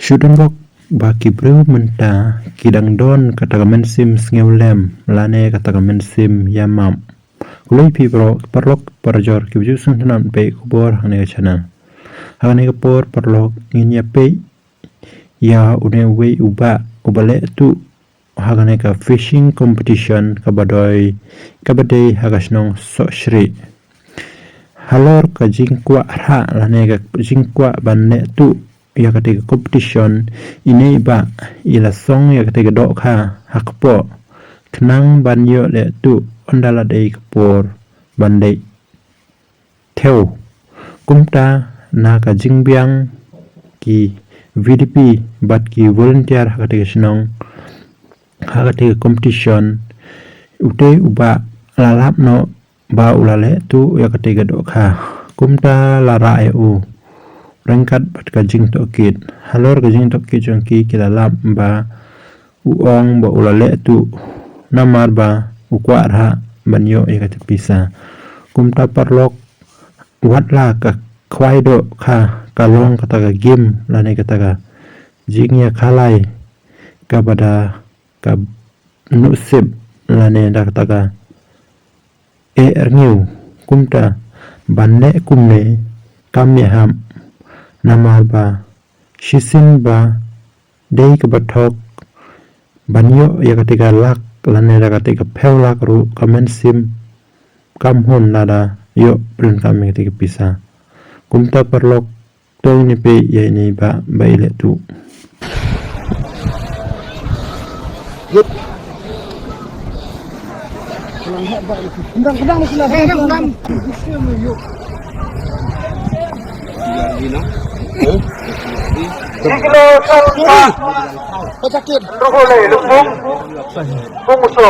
Shudengok baki bru menta kidang don kata sim sngeulem lane kata sim yamam. Kulai pi perlok perjor kibju suntunan pe kubor hane channel. Hane kapor perlok nginya pe ya une we ubale tu hagane ka fishing competition kabadoi kabadai hagasnong so shri. Halor ka jingkwa ra lane ka jingkwa banne tu ya ketika competition ini ba ila song ya ketika dok ha hakpo kenang banyo le tu ondala dei kapor bandai theo kumta na ka jingbiang ki VDP bat ki volunteer ha ketika senong ha ketika competition ute uba lalap no ba ulale tu ya ketika dok ha kumta lara eu rangkat bat kajing tokit halor kajing tokit jongki kilalap ba uong ba ulale tu namar ba ukwa ra banyo ikatik pisa kumta parlok watla ka kwaido ka kalong kata game lane kata jingnya kalai kabada ka nusib lane da kata erniu kumta banne kumne kami ham namar ba shisin ba dei kebathok banyo ya ketika lak lane da ketika peulak ru kamen sim kamhon nada yo print kami ketika pisah kumta perlok to ni pe ya ini ba baile tu Kendang sila. Kendang. Kilo salpa. Pacakit. Lumbung. Bumuso.